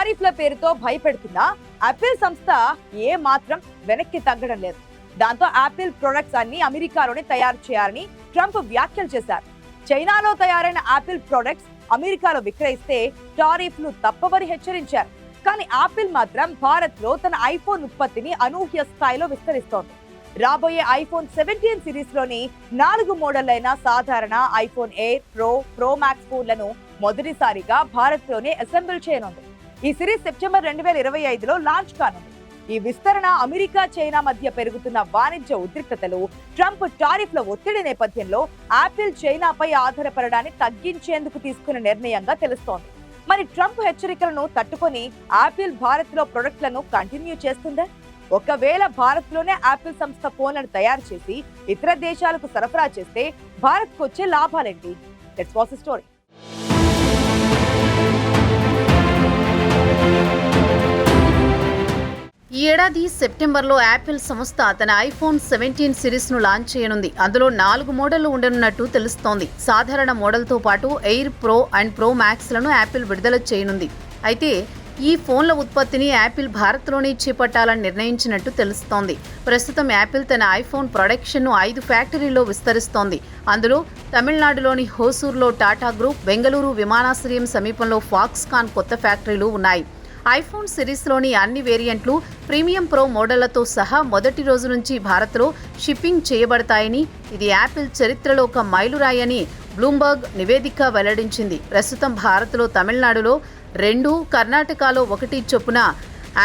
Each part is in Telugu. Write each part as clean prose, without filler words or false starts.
టారిఫ్ల పేరుతో భయపెడుతున్నా యాపిల్ సంస్థ ఏ మాత్రం వెనక్కి తగ్గడం లేదు. దాంతో యాపిల్ ప్రొడక్ట్స్ అన్ని అమెరికాలోనే తయారు చేయాలని ట్రంప్ వ్యాఖ్యలు చేశారు. చైనాలో తయారైన యాపిల్ ప్రొడక్ట్స్ అమెరికాలో విక్రయిస్తే టారిఫ్లు తప్పవని హెచ్చరించారు. కానీ యాపిల్ మాత్రం భారత్ లో తన ఐఫోన్ ఉత్పత్తిని అనూహ్య స్థాయిలో విస్తరిస్తోంది. రాబోయే ఐఫోన్ 17 సిరీస్ లోని 4 మోడళ్లైన సాధారణ, ఐఫోన్ ఎయిర్, ప్రో మ్యాక్స్ ఫోన్లను మొదటిసారిగా భారత్ లోనే అసెంబుల్ చేయనుంది. ఈ సిరీస్ సెప్టెంబర్ 2025లో లాంచ్ కానుంది. ఈ విస్తరణ అమెరికా, చైనా మధ్య పెరుగుతున్న వాణిజ్య ఉద్రిక్తతలు, ట్రంప్ టారిఫ్ల ఒత్తిడి నేపథ్యంలో యాపిల్ చైనాపై ఆధారపడడాన్ని తగ్గించేందుకు తీసుకున్న నిర్ణయంగా తెలుస్తోంది. మరి ట్రంప్ హెచ్చరికలను తట్టుకొని యాపిల్ భారత్ లో ప్రొడక్ట్లను కంటిన్యూ చేస్తుందా? ఒకవేళ భారత్ లోనే యాపిల్ సంస్థ ఫోన్లను తయారు చేసి ఇతర దేశాలకు సరఫరా చేస్తే భారత్ కు వచ్చే లాభాలేంటి? Let's watch the story. ఈ ఏడాది సెప్టెంబర్లో యాపిల్ సంస్థ తన ఐఫోన్ 17 సిరీస్ను లాంచ్ చేయనుంది. అందులో 4 మోడళ్లు ఉండనున్నట్టు తెలుస్తోంది. సాధారణ మోడల్తో పాటు ఎయిర్, ప్రో అండ్ ప్రో మ్యాక్స్లను యాపిల్ విడుదల చేయనుంది. అయితే ఈ ఫోన్ల ఉత్పత్తిని యాపిల్ భారత్లోనే చేపట్టాలని నిర్ణయించినట్టు తెలుస్తోంది. ప్రస్తుతం యాపిల్ తన ఐఫోన్ ప్రొడక్షన్ను 5 ఫ్యాక్టరీల్లో విస్తరిస్తోంది. అందులో తమిళనాడులోని హోసూర్లో టాటా గ్రూప్, బెంగళూరు విమానాశ్రయం సమీపంలో ఫాక్స్కాన్ కొత్త ఫ్యాక్టరీలు ఉన్నాయి. ఐఫోన్ సిరీస్లోని అన్ని వేరియంట్లు ప్రీమియం ప్రో మోడళ్లతో సహా మొదటి రోజు నుంచి భారత్లో షిప్పింగ్ చేయబడతాయని, ఇది యాపిల్ చరిత్రలో ఒక మైలురాయని బ్లూంబర్గ్ నివేదిక వెల్లడించింది. ప్రస్తుతం భారత్లో తమిళనాడులో 2, కర్ణాటకలో 1 చొప్పున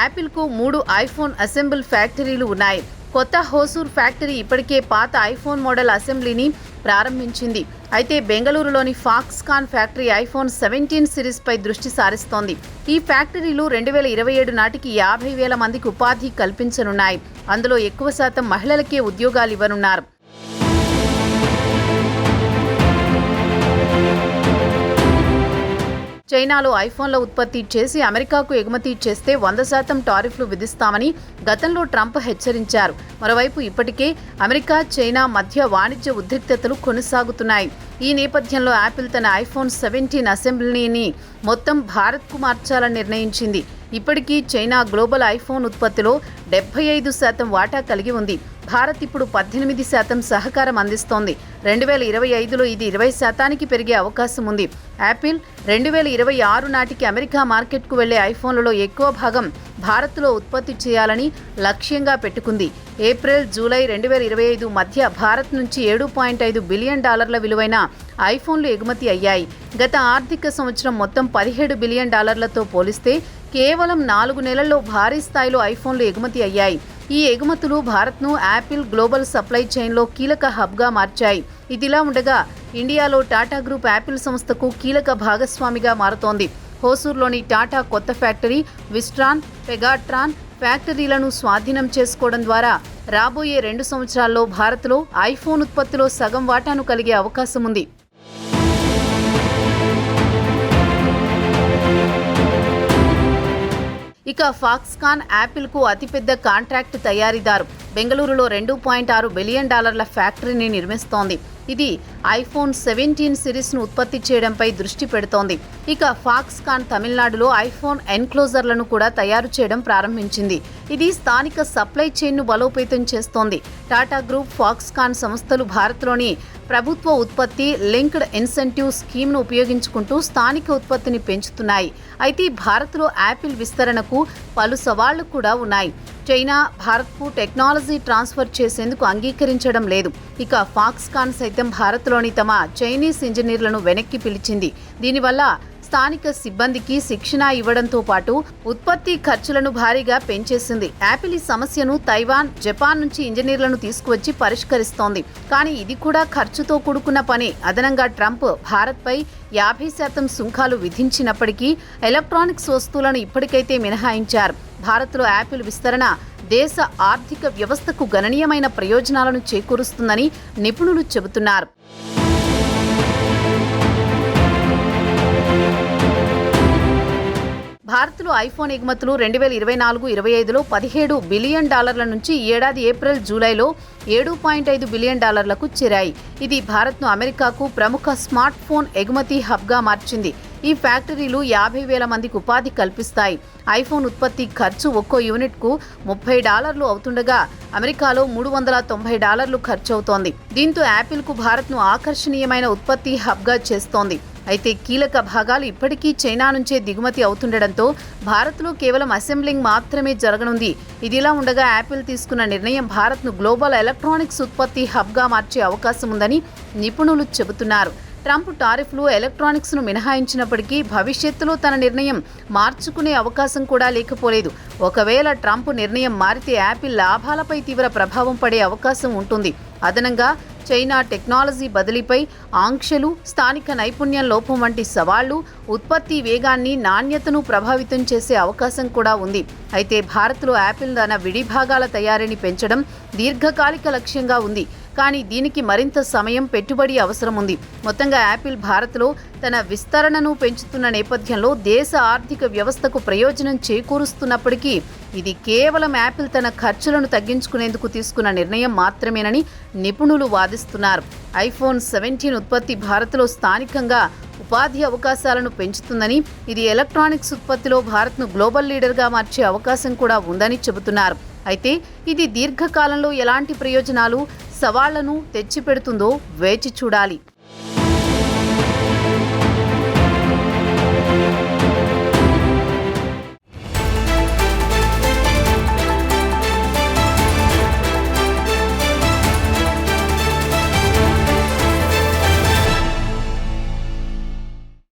యాపిల్కు 3 ఐఫోన్ అసెంబుల్ ఫ్యాక్టరీలు ఉన్నాయి. కొత్త హోసూర్ ఫ్యాక్టరీ ఇప్పటికే పాత ఐఫోన్ మోడల్ అసెంబ్లీని ప్రారంభించింది. అయితే బెంగళూరులోని ఫాక్స్కాన్ ఫ్యాక్టరీ ఐఫోన్ 17 సిరీస్పై దృష్టి సారిస్తోంది. ఈ ఫ్యాక్టరీలు 2027 నాటికి 50,000 మందికి ఉపాధి కల్పించనున్నాయి. అందులో ఎక్కువ శాతం మహిళలకే ఉద్యోగాలు ఇవ్వనున్నారు. చైనాలో ఐఫోన్ల ఉత్పత్తి చేసి అమెరికాకు ఎగుమతి చేస్తే 100% టారిఫ్లు విధిస్తామని గతంలో ట్రంప్ హెచ్చరించారు. మరోవైపు ఇప్పటికే అమెరికా, చైనా మధ్య వాణిజ్య ఉద్రిక్తతలు కొనసాగుతున్నాయి. ఈ నేపథ్యంలో యాపిల్ తన ఐఫోన్ 17 అసెంబ్లీని మొత్తం భారత్కు మార్చాలని నిర్ణయించింది. ఇప్పటికీ చైనా గ్లోబల్ ఐఫోన్ ఉత్పత్తిలో 75% వాటా కలిగి ఉంది. భారత్ ఇప్పుడు 18% సహకారం అందిస్తోంది. 2025లో ఇది 20% పెరిగే అవకాశం ఉంది. యాపిల్ 2026 నాటికి అమెరికా మార్కెట్కు వెళ్లే ఐఫోన్లలో ఎక్కువ భాగం భారత్లో ఉత్పత్తి చేయాలని లక్ష్యంగా పెట్టుకుంది. ఏప్రిల్, జూలై 2025 మధ్య భారత్ నుంచి $7.5 బిలియన్ విలువైన ఐఫోన్లు ఎగుమతి అయ్యాయి. గత ఆర్థిక సంవత్సరం మొత్తం $17 బిలియన్ పోలిస్తే కేవలం 4 నెలల్లో భారీ స్థాయిలో ఐఫోన్లు ఎగుమతి అయ్యాయి. ఈ ఎగుమతులు భారత్ను యాపిల్ గ్లోబల్ సప్లై చైన్లో కీలక హబ్గా మార్చాయి. ఇదిలా ఉండగా ఇండియాలో టాటా గ్రూప్ యాపిల్ సంస్థకు కీలక భాగస్వామిగా మారుతోంది. హోసూర్లోని టాటా కొత్త ఫ్యాక్టరీ, విస్ట్రాన్, పెగాట్రాన్ ఫ్యాక్టరీలను స్వాధీనం చేసుకోవడం ద్వారా రాబోయే 2 సంవత్సరాల్లో భారత్లో ఐఫోన్ ఉత్పత్తిలో సగం వాటాను కలిగే అవకాశం ఉంది. ఇక ఫాక్స్కాన్ యాపిల్కు అతిపెద్ద కాంట్రాక్ట్ తయారీదారు. బెంగళూరులో $2.6 బిలియన్ ఫ్యాక్టరీని నిర్మిస్తోంది. ఇది ఐఫోన్ 17 సిరీస్ను ఉత్పత్తి చేయడంపై దృష్టి పెడుతోంది. ఇక ఫాక్స్కాన్ తమిళనాడులో ఐఫోన్ ఎన్క్లోజర్లను కూడా తయారు చేయడం ప్రారంభించింది. ఇది స్థానిక సప్లై చైన్ను బలోపేతం చేస్తోంది. టాటా గ్రూప్, ఫాక్స్కాన్ సంస్థలు భారత్లోని ప్రభుత్వ ఉత్పత్తి లింక్డ్ ఇన్సెంటివ్ స్కీమ్ను ఉపయోగించుకుంటూ స్థానిక ఉత్పత్తిని పెంచుతున్నాయి. అయితే భారత్లో యాపిల్ విస్తరణకు పలు సవాళ్లు కూడా ఉన్నాయి. చైనా భారత్కు టెక్నాలజీ ట్రాన్స్ఫర్ చేసేందుకు అంగీకరించడం లేదు. ఇక ఫాక్స్కాన్ సైతం భారత్లోని తమ చైనీస్ ఇంజనీర్లను వెనక్కి పిలిచింది. దీనివల్ల స్థానిక సిబ్బందికి శిక్షణ ఇవ్వడంతో పాటు ఉత్పత్తి ఖర్చులను భారీగా పెంచేసింది. యాపిల్ ఈ సమస్యను తైవాన్, జపాన్ నుంచి ఇంజనీర్లను తీసుకువచ్చి పరిష్కరిస్తోంది. కానీ ఇది కూడా ఖర్చుతో కూడుకున్న పని. అదనంగా ట్రంప్ భారత్పై 50% సుంకాలు విధించినప్పటికీ ఎలక్ట్రానిక్స్ వస్తువులను ఇప్పటికైతే మినహాయించారు. భారత్లో యాపిల్ విస్తరణ దేశ ఆర్థిక వ్యవస్థకు గణనీయమైన ప్రయోజనాలను చేకూరుస్తుందని నిపుణులు చెబుతున్నారు. భారత్లో ఐఫోన్ ఎగుమతులు 2024-25లో $17 బిలియన్ నుంచి ఈ ఏడాది ఏప్రిల్, జూలైలో $7.5 బిలియన్ చేరాయి. ఇది భారత్ను అమెరికాకు ప్రముఖ స్మార్ట్ ఫోన్ ఎగుమతి హబ్గా మార్చింది. ఈ ఫ్యాక్టరీలు 50,000 మందికి ఉపాధి కల్పిస్తాయి. ఐఫోన్ ఉత్పత్తి ఖర్చు ఒక్కో యూనిట్కు $30 అవుతుండగా అమెరికాలో $390 ఖర్చు అవుతోంది. దీంతో యాపిల్కు భారత్ను ఆకర్షణీయమైన ఉత్పత్తి హబ్గా చేస్తోంది. అయితే కీలక భాగాలు ఇప్పటికీ చైనా నుంచే దిగుమతి అవుతుండటంతో భారత్లో కేవలం అసెంబ్లింగ్ మాత్రమే జరగనుంది. ఇదిలా ఉండగా యాపిల్ తీసుకున్న నిర్ణయం భారత్ను గ్లోబల్ ఎలక్ట్రానిక్స్ ఉత్పత్తి హబ్గా మార్చే అవకాశం ఉందని నిపుణులు చెబుతున్నారు. ట్రంప్ టారిఫ్లు ఎలక్ట్రానిక్స్ను మినహాయించినప్పటికీ భవిష్యత్తులో తన నిర్ణయం మార్చుకునే అవకాశం కూడా లేకపోలేదు. ఒకవేళ ట్రంప్ నిర్ణయం మారితే యాపిల్ లాభాలపై తీవ్ర ప్రభావం పడే అవకాశం ఉంటుంది. అదనంగా చైనా టెక్నాలజీ బదిలీపై ఆంక్షలు, స్థానిక నైపుణ్యం లోపం వంటి సవాళ్లు ఉత్పత్తి వేగాన్ని, నాణ్యతను ప్రభావితం చేసే అవకాశం కూడా ఉంది. అయితే భారత్లో యాపిల్ తన విడిభాగాల తయారీని పెంచడం దీర్ఘకాలిక లక్ష్యంగా ఉంది. కానీ దీనికి మరింత సమయం, పెట్టుబడి అవసరం ఉంది. మొత్తంగా యాపిల్ భారత్లో తన విస్తరణను పెంచుతున్న నేపథ్యంలో దేశ ఆర్థిక వ్యవస్థకు ప్రయోజనం చేకూరుస్తున్నప్పటికీ ఇది కేవలం యాపిల్ తన ఖర్చులను తగ్గించుకునేందుకు తీసుకున్న నిర్ణయం మాత్రమేనని నిపుణులు వాదిస్తున్నారు. ఐఫోన్ 17 ఉత్పత్తి భారత్లో స్థానికంగా ఉపాధి అవకాశాలను పెంచుతుందని, ఇది ఎలక్ట్రానిక్స్ ఉత్పత్తిలో భారత్ను గ్లోబల్ లీడర్గా మార్చే అవకాశం కూడా ఉందని చెబుతున్నారు. అయితే ఇది దీర్ఘకాలంలో ఎలాంటి ప్రయోజనాలు, సవాళ్లను తెచ్చిపెడుతుందో వేచి చూడాలి.